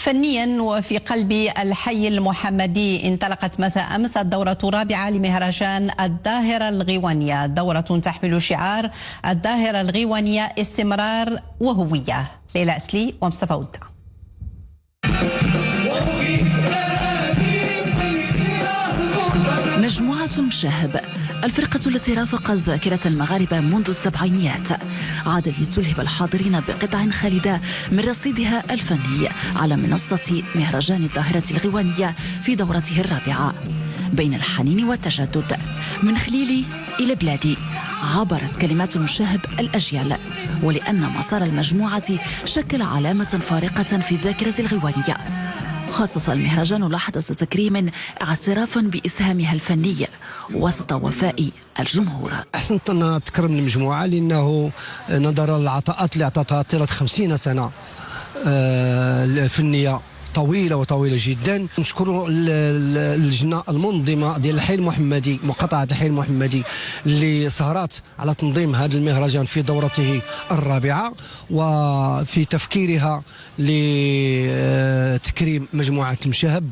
فنيا وفي قلب الحي المحمدي انطلقت مساء أمس الدورة الرابعة لمهرجان الظاهرة الغيوانية، دورة تحمل شعار الظاهرة الغيوانية استمرار وهوية. ليلى أسلي ومصطفى ودة. مجموعة المشاهب، الفرقة التي رافقت ذاكرة المغاربة منذ السبعينيات، عادت لتلهب الحاضرين بقطع خالدة من رصيدها الفني على منصة مهرجان الظاهرة الغيوانية في دورته الرابعة. بين الحنين والتجدد، من خليلي إلى بلادي، عبرت كلمات المشاهب الأجيال، ولأن مسار المجموعة شكل علامة فارقة في الذاكرة الغيوانية. خصص المهرجان لحظة تكريم اعترافا بإسهامها الفني وسط وفاء الجمهور. أحسنت أن تكرم المجموعة لأنه نظرا للعطاءات اللي أعطتها طيلة 50 سنة الفنية طويلة جدا. نشكر اللجنة المنظمة ديال الحي المحمدي، مقاطعة الحي المحمدي، اللي سهرات على تنظيم هذا المهرجان في دورته الرابعة وفي تفكيرها لتكريم مجموعة المشاهب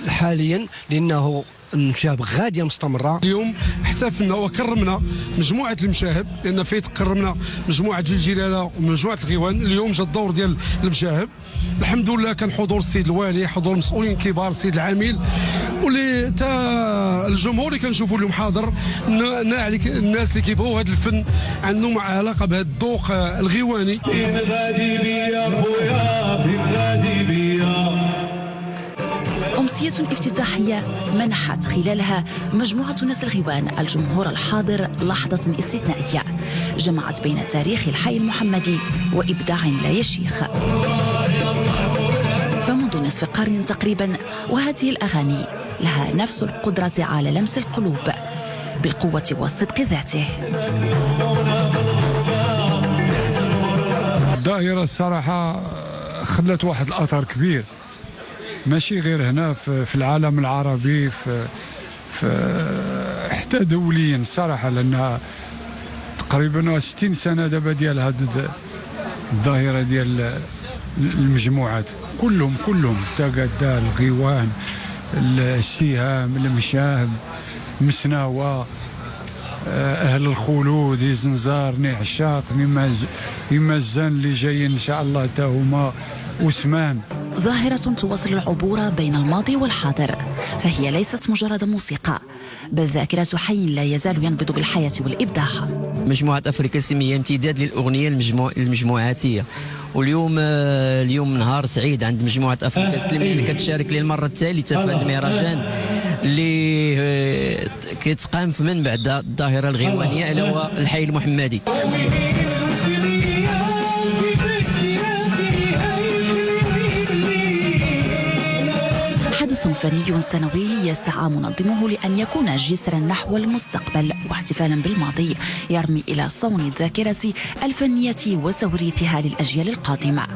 حاليا، لأنه المشاهب غادية مستمرة. اليوم احتفلنا وكرمنا مجموعة المشاهب، لأن فيه كرمنا مجموعة الجلالة ومجموعة الغيوان. اليوم جا الدور ديال المشاهب، الحمد لله كان حضور السيد الوالي، حضور مسؤولين كبار، السيد العامل، واللي تا الجمهور اللي كنشوفوا اليوم حاضر، الناس اللي كيبغوا هذا الفن عندهم علاقة بهذا الذوق الغيواني. فين غادي بيا خويا، فين غادي بيا. أمسية افتتاحية منحت خلالها مجموعة ناس الغيوان الجمهور الحاضر لحظة استثنائية جمعت بين تاريخ الحي المحمدي وإبداع لا يشيخ. فمنذ نصف قرن تقريبا وهذه الأغاني لها نفس القدرة على لمس القلوب بالقوة والصدق ذاته. الظاهرة الصراحة خلت واحد الأثر كبير، ماشي غير هنا في العالم العربي، في حتى دوليا الصراحه، لانها تقريبا 60 سنه دابا ديال هذه الظاهره ديال المجموعات كلهم تاكادا، الغيوان، السهام، المشاهب، مسناوه، اهل الخلود، زنزار، نعشاق، يمازان اللي جايين ان شاء الله تا هما وسمان. ظاهرة تواصل العبور بين الماضي والحاضر، فهي ليست مجرد موسيقى، بل ذاكرة حي لا يزال ينبض بالحياة والإبداع. مجموعة أفريكاسم هي امتداد للأغنية المجموعاتية، واليوم نهار سعيد عند مجموعة أفريكاسم اللي كتشارك للمرة الثالثة في هذا المهرجان اللي كيتقام في من بعد الظاهرة الغيوانية، اللي هو الحي المحمدي. حدث فني سنوي يسعى منظمه لأن يكون جسرا نحو المستقبل واحتفالا بالماضي يرمي إلى صون الذاكرة الفنية وتوريثها للأجيال القادمة.